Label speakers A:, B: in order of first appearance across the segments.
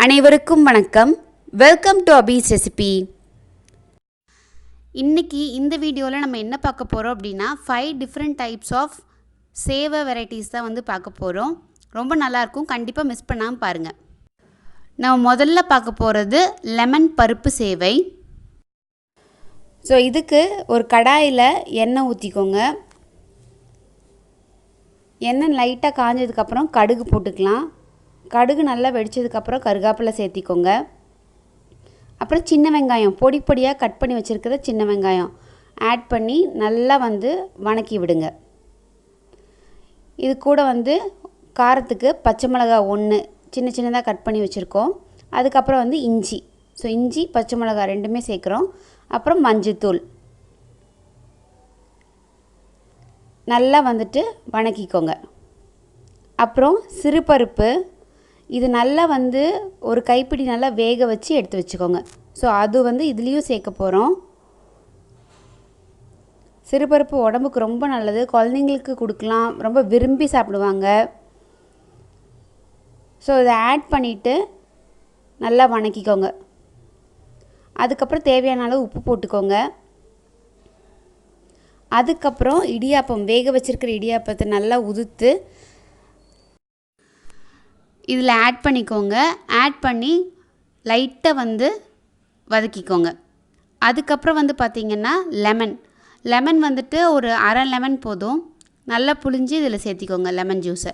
A: அனைவருக்கும் வணக்கம். Welcome to அபீஸ் ரெசிபி. இன்றைக்கி இந்த வீடியோவில் நம்ம என்ன பார்க்க போகிறோம் அப்படின்னா 5 டிஃப்ரெண்ட் டைப்ஸ் ஆஃப் சேவை வெரைட்டிஸ் தான் வந்து பார்க்க போகிறோம். ரொம்ப நல்லாயிருக்கும், கண்டிப்பாக மிஸ் பண்ணாமல் பாருங்கள். நம்ம முதல்ல பார்க்க போகிறது லெமன் பருப்பு சேவை. ஸோ இதுக்கு ஒரு கடாயில் எண்ணெய் ஊற்றிக்கோங்க. எண்ணெய் லைட்டாக காஞ்சதுக்கப்புறம் கடுகு போட்டுக்கலாம். கடுகு நல்லா வெடித்ததுக்கப்புறம் கருவேப்பிலை சேர்த்திக்கோங்க. அப்புறம் சின்ன வெங்காயம் பொடி பொடியாக கட் பண்ணி வச்சுருக்கிறத சின்ன வெங்காயம் ஆட் பண்ணி நல்லா வந்து வணக்கி விடுங்க. இது கூட வந்து காரத்துக்கு பச்சை மிளகாய் 1 சின்ன சின்னதாக கட் பண்ணி வச்சுருக்கோம். அதுக்கப்புறம் வந்து இஞ்சி, ஸோ இஞ்சி பச்சை மிளகாய் ரெண்டுமே சேர்க்குறோம். அப்புறம் மஞ்சத்தூள் நல்லா வந்துட்டு வணக்கிக்கோங்க. அப்புறம் சிறுபருப்பு, இது நல்லா வந்து ஒரு கைப்பிடி நல்லா வேக வச்சு எடுத்து வச்சுக்கோங்க. ஸோ அது வந்து இதுலேயும் சேர்க்க போகிறோம். சிறுபருப்பு உடம்புக்கு ரொம்ப நல்லது, குழந்தைங்களுக்கு கொடுக்கலாம், ரொம்ப விரும்பி சாப்பிடுவாங்க. ஸோ இதை ஆட் பண்ணிவிட்டு நல்லா வணக்கிக்கோங்க. அதுக்கப்புறம் தேவையான அளவு உப்பு போட்டுக்கோங்க. அதுக்கப்புறம் இடியாப்பம், வேக வச்சுருக்கிற இடியாப்பத்தை நல்லா உதுத்து இதில் ஆட் பண்ணிக்கோங்க. ஆட் பண்ணி லைட்டாக வந்து வதக்கிக்கோங்க. அதுக்கப்புறம் வந்து பார்த்திங்கன்னா லெமன் வந்துட்டு ஒரு அரை லெமன் போதும். நல்லா புழிஞ்சு இதில் சேர்த்திக்கோங்க. லெமன் ஜூஸை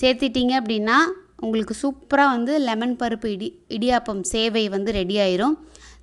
A: சேர்த்திட்டிங்க அப்படின்னா உங்களுக்கு சூப்பராக வந்து லெமன் பருப்பு இடியாப்பம் சேவை வந்து ரெடி ஆயிரும்.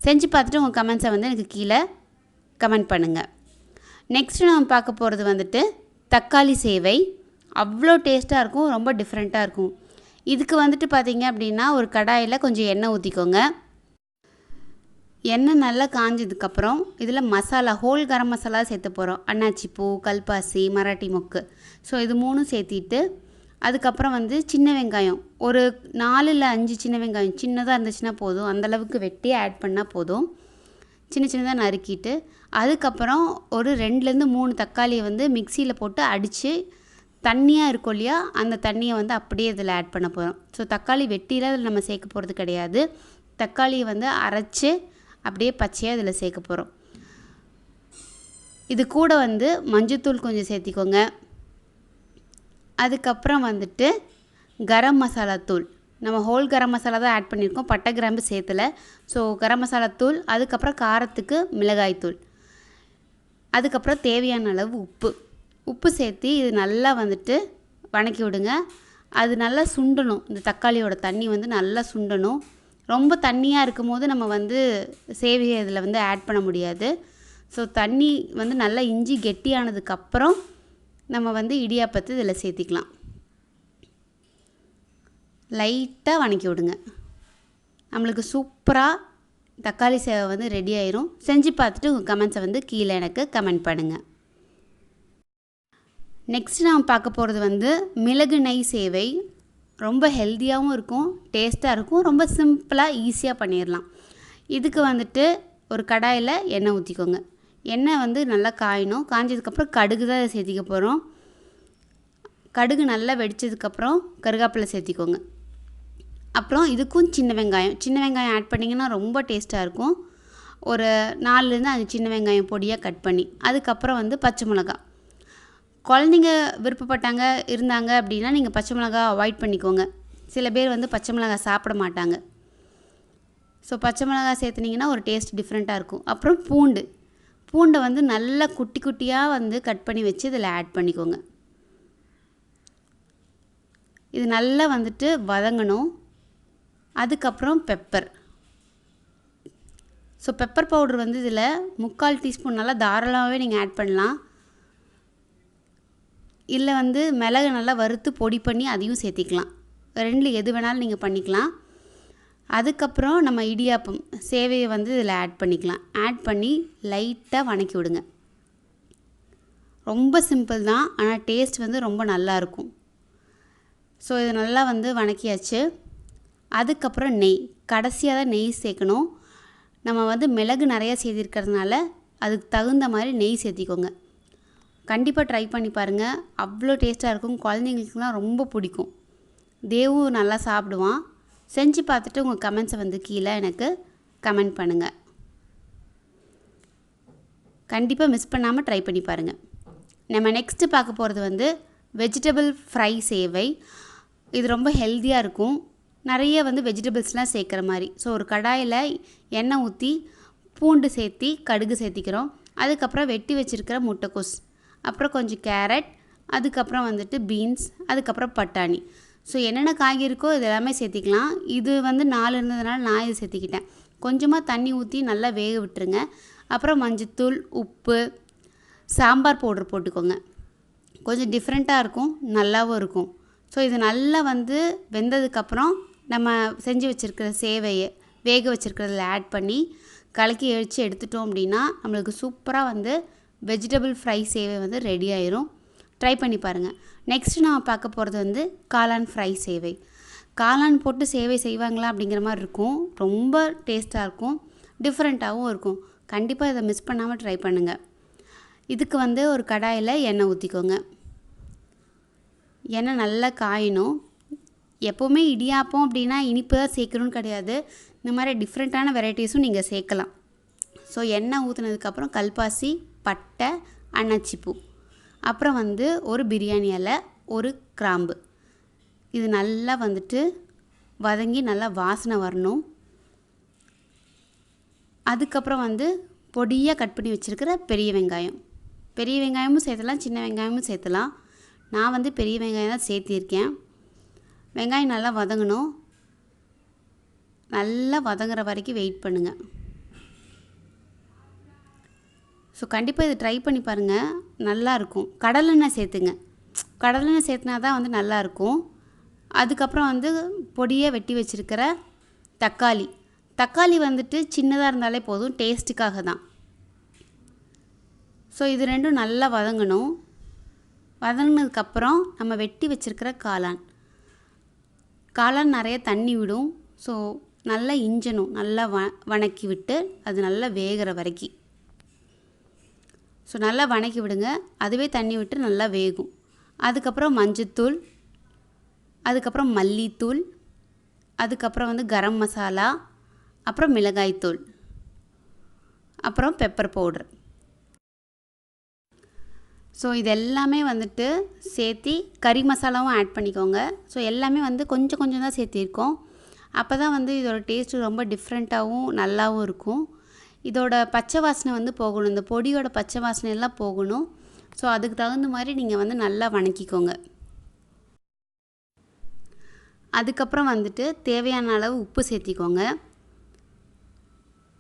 A: செஞ்சு பார்த்துட்டு உங்கள் கமெண்ட்ஸை வந்து எனக்கு கீழே கமெண்ட் பண்ணுங்கள். நெக்ஸ்ட்டு நம்ம பார்க்க போகிறது வந்துட்டு தக்காளி சேவை. அவ்வளோ டேஸ்ட்டாக இருக்கும், ரொம்ப டிஃப்ரெண்ட்டாக இருக்கும். இதுக்கு வந்துட்டு பார்த்திங்க அப்படின்னா ஒரு கடாயில் கொஞ்சம் எண்ணெய் ஊற்றிக்கோங்க. எண்ணெய் நல்லா காஞ்சதுக்கப்புறம் இதில் மசாலா, ஹோல் கரம் மசாலா சேர்த்து போகிறோம். அன்னாச்சி பூ, கல்பாசி, மராட்டி மொக்கு, ஸோ இது 3 சேர்த்திட்டு அதுக்கப்புறம் வந்து சின்ன வெங்காயம் ஒரு 4 இல்லை 5 சின்ன வெங்காயம் சின்னதாக இருந்துச்சுன்னா போதும், அந்தளவுக்கு வெட்டி ஆட் பண்ணால் போதும். சின்ன சின்னதாக நறுக்கிட்டு அதுக்கப்புறம் ஒரு 2லேருந்து 3 தக்காளியை வந்து மிக்சியில் போட்டு அடித்து தண்ணியாக இருக்கும் இல்லையா, அந்த தண்ணியை வந்து அப்படியே இதில் ஆட் பண்ண போகிறோம். ஸோ தக்காளி வெட்டியில் அதில் நம்ம சேர்க்க போகிறது கிடையாது. தக்காளியை வந்து அரைச்சி அப்படியே பச்சையாக இதில் சேர்க்க போகிறோம். இது கூட வந்து மஞ்சத்தூள் கொஞ்சம் சேர்த்திக்கோங்க. அதுக்கப்புறம் வந்துட்டு கரம் மசாலா தூள், நம்ம ஹோல் கரம் மசாலா தான் ஆட் பண்ணியிருக்கோம், பட்டை கிராம்பு சேர்த்தலை. ஸோ கரம் மசாலா தூள், அதுக்கப்புறம் காரத்துக்கு மிளகாய் தூள், அதுக்கப்புறம் தேவையான அளவு உப்பு சேர்த்து இது நல்லா வந்துட்டு வணக்கி விடுங்க. அது நல்லா சுண்டணும். இந்த தக்காளியோட தண்ணி வந்து நல்லா சுண்டணும். ரொம்ப தண்ணியாக இருக்கும் போது நம்ம வந்து சேவையை இதில் வந்து ஆட் பண்ண முடியாது. ஸோ தண்ணி வந்து நல்லா இஞ்சி கெட்டியானதுக்கப்புறம் நம்ம வந்து இடியாப்பத்தை இதில் சேர்த்திக்கலாம். லைட்டாக வணக்கி விடுங்க. நம்மளுக்கு சூப்பராக தக்காளி சேவை வந்து ரெடி ஆயிரும். செஞ்சு பார்த்துட்டு உங்கள் கமெண்ட்ஸை வந்து கீழே எனக்கு கமெண்ட் பண்ணுங்கள். நெக்ஸ்ட் நாம் பார்க்க போகிறது வந்து மிளகு நெய் சேவை. ரொம்ப ஹெல்த்தியாகவும் இருக்கும், டேஸ்ட்டாக இருக்கும், ரொம்ப சிம்பிளாக ஈஸியாக பண்ணிடலாம். இதுக்கு வந்துட்டு ஒரு கடாயில் எண்ணெய் ஊற்றிக்கோங்க. எண்ணெய் வந்து நல்லா காயணும். காஞ்சதுக்கப்புறம் கடுகு தான் சேர்த்திக்க போகிறோம். கடுகு நல்லா வெடித்ததுக்கப்புறம் கருவேப்பிலை சேர்த்திக்கோங்க. அப்புறம் இதுக்கும் சின்ன வெங்காயம் ஆட் பண்ணிங்கன்னா ரொம்ப டேஸ்ட்டாக இருக்கும். ஒரு 4லேருந்து 5 சின்ன வெங்காயம் பொடியாக கட் பண்ணி, அதுக்கப்புறம் வந்து பச்சை மிளகாய். குழந்தைங்க விருப்பப்பட்டாங்க இருந்தாங்க அப்படின்னா நீங்கள் பச்சை மிளகாய் அவாய்ட் பண்ணிக்கோங்க. சில பேர் வந்து பச்சை மிளகாய் சாப்பிட மாட்டாங்க. ஸோ பச்சை மிளகாய் சேர்த்துனிங்கன்னா ஒரு டேஸ்ட் டிஃப்ரெண்ட்டாக இருக்கும். அப்புறம் பூண்டை வந்து நல்லா குட்டி குட்டியாக வந்து கட் பண்ணி வச்சு இதில் ஆட் பண்ணிக்கோங்க. இது நல்லா வந்துட்டு வதங்கணும். அதுக்கப்புறம் பெப்பர். ஸோ பெப்பர் பவுடர் வந்து இதில் 3/4 டீஸ்பூன் நல்லா தாராளமாகவே நீங்கள் ஆட் பண்ணலாம். இல்லை வந்து மிளகு நல்லா வறுத்து பொடி பண்ணி அதையும் சேர்த்திக்கலாம். 2 எது வேணாலும் நீங்கள் பண்ணிக்கலாம். அதுக்கப்புறம் நம்ம இடியாப்பம் சேவையை வந்து இதில் ஆட் பண்ணிக்கலாம். ஆட் பண்ணி லைட்டாக வணக்கி விடுங்க. ரொம்ப சிம்பிள் தான், ஆனால் டேஸ்ட் வந்து ரொம்ப நல்லாயிருக்கும். ஸோ இது நல்லா வந்து வணக்கியாச்சு. அதுக்கப்புறம் நெய், கடைசியாக தான் நெய் சேர்க்கணும். நம்ம வந்து மிளகு நிறையா சேர்த்திருக்கிறதுனால அதுக்கு தகுந்த மாதிரி நெய் சேர்த்திக்கோங்க. கண்டிப்பாக ட்ரை பண்ணி பாருங்கள், அவ்வளோ டேஸ்ட்டாக இருக்கும். குழந்தைங்களுக்குலாம் ரொம்ப பிடிக்கும். தேவும் நல்லா சாப்பிடுவான். செஞ்சு பார்த்துட்டு உங்கள் கமெண்ட்ஸை வந்து கீழே எனக்கு கமெண்ட் பண்ணுங்கள். கண்டிப்பாக மிஸ் பண்ணாமல் ட்ரை பண்ணி பாருங்கள். நம்ம நெக்ஸ்ட்டு பார்க்க போகிறது வந்து வெஜிடபிள் ஃப்ரை சேவை. இது ரொம்ப ஹெல்த்தியாக இருக்கும். நிறைய வந்து வெஜிடபிள்ஸ்லாம் சேர்க்குற மாதிரி. ஸோ ஒரு கடாயில் எண்ணெய் ஊற்றி பூண்டு சேர்த்தி கடுகு சேர்த்திக்கிறோம். அதுக்கப்புறம் வெட்டி வச்சுருக்கிற முட்டைக்கோஸ், அப்புறம் கொஞ்சம் கேரட், அதுக்கப்புறம் வந்துட்டு பீன்ஸ், அதுக்கப்புறம் பட்டாணி. ஸோ என்னென்ன காய்கறி இருக்கோ இது எல்லாமே சேர்த்திக்கலாம். இது வந்து 4 இருந்ததுனால நான் இது சேர்த்திக்கிட்டேன். கொஞ்சமாக தண்ணி ஊற்றி நல்லா வேக விட்டுருங்க. அப்புறம் மஞ்சத்தூள், உப்பு, சாம்பார் பவுடர் போட்டுக்கோங்க. கொஞ்சம் டிஃப்ரெண்ட்டாக இருக்கும், நல்லாவும் இருக்கும். ஸோ இது நல்லா வந்து வெந்ததுக்கப்புறம் நம்ம செஞ்சு வச்சுருக்கிற சேவையை வேக வச்சுருக்கிறதுல ஆட் பண்ணி கலக்கி எடுத்துட்டோம் அப்படின்னா நம்மளுக்கு சூப்பராக வந்து வெஜிடபிள் ஃப்ரை சேவை வந்து ரெடி ஆயிரும். ட்ரை பண்ணி பாருங்கள். நெக்ஸ்ட்டு நான் பார்க்க போகிறது வந்து காளான் ஃப்ரை சேவை. காளான் போட்டு சேவை செய்வாங்களா அப்படிங்கிற மாதிரி இருக்கும். ரொம்ப டேஸ்ட்டாக இருக்கும், டிஃப்ரெண்ட்டாகவும் இருக்கும். கண்டிப்பாக இதை மிஸ் பண்ணாமல் ட்ரை பண்ணுங்கள். இதுக்கு வந்து ஒரு கடாயில் எண்ணெய் ஊற்றிக்கோங்க. எண்ணெய் நல்லா காயணும். எப்போவுமே இடியாப்பம் அப்படின்னா இனிப்பு தான் சேர்க்கணும்னு கிடையாது. இந்த மாதிரி டிஃப்ரெண்ட்டான வெரைட்டிஸும் நீங்கள் சேர்க்கலாம். ஸோ எண்ணெய் ஊற்றுனதுக்கப்புறம் கல்பாசி, பட்டை, அன்னாச்சிப்பூ, அப்புறம் வந்து ஒரு பிரியாணி இலை, ஒரு கிராம்பு, இது நல்லா வந்துட்டு வதங்கி நல்லா வாசனை வரணும். அதுக்கப்புறம் வந்து பொடியாக கட் பண்ணி வச்சுருக்கிற பெரிய வெங்காயமும் சேர்த்தலாம், சின்ன வெங்காயமும் சேர்த்தலாம். நான் வந்து பெரிய வெங்காயம் தான் சேர்த்திருக்கேன். வெங்காயம் நல்லா வதங்கணும். நல்லா வதங்குற வரைக்கும் வெயிட் பண்ணுங்கள். ஸோ கண்டிப்பாக இது ட்ரை பண்ணி பாருங்கள், நல்லாயிருக்கும். கடலெண்ணெய் சேர்த்துங்க. கடலெண்ணெய் சேர்த்துனா தான் வந்து நல்லாயிருக்கும். அதுக்கப்புறம் வந்து பொடியாக வெட்டி வச்சுருக்கிற தக்காளி வந்துட்டு சின்னதாக இருந்தாலே போதும், டேஸ்ட்டுக்காக தான். ஸோ இது ரெண்டும் நல்லா வதங்கணும். வதங்கினதுக்கப்புறம் நம்ம வெட்டி வச்சுருக்கிற காளான் நிறைய தண்ணி விடும். ஸோ நல்லா இஞ்சணும், நல்லா வணக்கி விட்டு அது நல்லா வேகிற வரைக்கும். ஸோ நல்லா வணக்கி விடுங்க, அதுவே தண்ணி விட்டு நல்லா வேகும். அதுக்கப்புறம் மஞ்சத்தூள், அதுக்கப்புறம் மல்லித்தூள், அதுக்கப்புறம் வந்து கரம் மசாலா, அப்புறம் மிளகாய்த்தூள், அப்புறம் பெப்பர் பவுடர். ஸோ இது எல்லாமே வந்துட்டு சேர்த்தி கறி மசாலாவும் ஆட் பண்ணிக்கோங்க. ஸோ எல்லாமே வந்து கொஞ்சம் கொஞ்சம் தான் சேர்த்திருக்கோம். அப்போ தான் வந்து இதோட டேஸ்ட்டு ரொம்ப டிஃப்ரெண்ட்டாகவும் நல்லாவும் இருக்கும். இதோட பச்சை வாசனை வந்து போகணும், இந்த பொடியோட பச்சை வாசனை எல்லாம் போகணும். ஸோ அதுக்கு தகுந்த மாதிரி நீங்கள் வந்து நல்லா வணக்கிக்கோங்க. அதுக்கப்புறம் வந்துட்டு தேவையான அளவு உப்பு சேர்த்திக்கோங்க.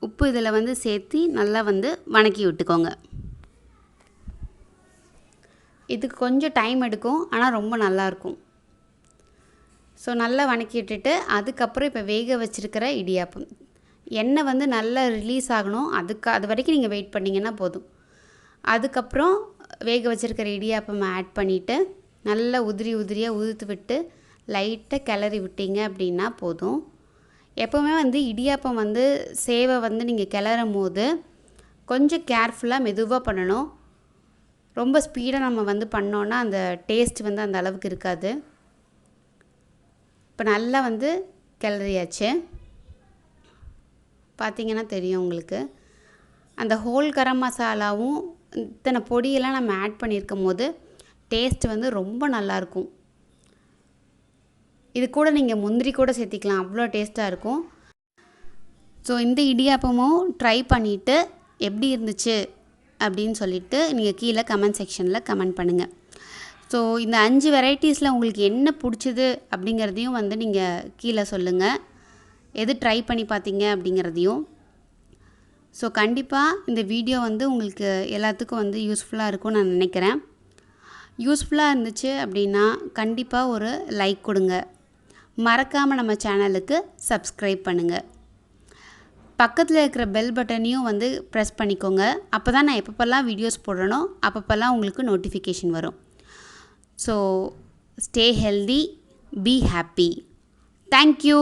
A: உப்பு இதில் வந்து சேர்த்தி நல்லா வந்து வணக்கி விட்டுக்கோங்க. இதுக்கு கொஞ்சம் டைம் எடுக்கும், ஆனால் ரொம்ப நல்லாயிருக்கும். ஸோ நல்லா வணக்கி விட்டுட்டு அதுக்கப்புறம் இப்போ வேக வச்சுருக்கிற இடியாப்பம் எண்ணெய் வந்து நல்லா ரிலீஸ் ஆகணும். அது வரைக்கும் நீங்கள் வெயிட் பண்ணிங்கன்னா போதும். அதுக்கப்புறம் வேக வச்சுருக்கிற இடியாப்பம் ஆட் பண்ணிவிட்டு நல்லா உதிரியாக உதுத்து விட்டு லைட்டாக கிளறி விட்டீங்க அப்படின்னா போதும். எப்போவுமே வந்து இடியாப்பம் வந்து சேவை வந்து நீங்கள் கிளறும் போது கொஞ்சம் கேர்ஃபுல்லாக மெதுவாக பண்ணணும். ரொம்ப ஸ்பீடாக நம்ம வந்து பண்ணோன்னா அந்த டேஸ்ட் வந்து அந்த அளவுக்கு இருக்காது. இப்போ நல்லா வந்து கிளறியாச்சு. பார்த்திங்கன்னா தெரியும் உங்களுக்கு. அந்த ஹோல் கரம் மசாலாவும் இத்தனை பொடியெல்லாம் நம்ம ஆட் பண்ணியிருக்கும் போது டேஸ்ட் வந்து ரொம்ப நல்லாயிருக்கும். இது கூட நீங்கள் முந்திரி கூட சேர்த்திக்கலாம், அவ்வளோ டேஸ்ட்டாக இருக்கும். ஸோ இந்த இடியாப்பமும் ட்ரை பண்ணிவிட்டு எப்படி இருந்துச்சு அப்படின்னு சொல்லிவிட்டு நீங்கள் கீழே கமெண்ட் செக்ஷனில் கமெண்ட் பண்ணுங்கள். ஸோ இந்த 5 வெரைட்டிஸில் உங்களுக்கு என்ன பிடிச்சிது அப்படிங்கிறதையும் வந்து நீங்கள் கீழே சொல்லுங்கள். எது ட்ரை பண்ணி பார்த்தீங்க அப்படிங்கிறதையும். ஸோ கண்டிப்பாக இந்த வீடியோ வந்து உங்களுக்கு எல்லாத்துக்கும் வந்து யூஸ்ஃபுல்லாக இருக்கும்னு நான் நினைக்கிறேன். யூஸ்ஃபுல்லாக இருந்துச்சு அப்படின்னா கண்டிப்பாக ஒரு லைக் கொடுங்க. மறக்காமல் நம்ம சேனலுக்கு சப்ஸ்கிரைப் பண்ணுங்கள். பக்கத்தில் இருக்கிற பெல் பட்டனையும் வந்து ப்ரெஸ் பண்ணிக்கோங்க. அப்போ தான் நான் எப்பப்பெல்லாம் வீடியோஸ் போடுறேனோ அப்பப்பெல்லாம் உங்களுக்கு நோட்டிஃபிகேஷன் வரும். So stay healthy, be happy. Thank you.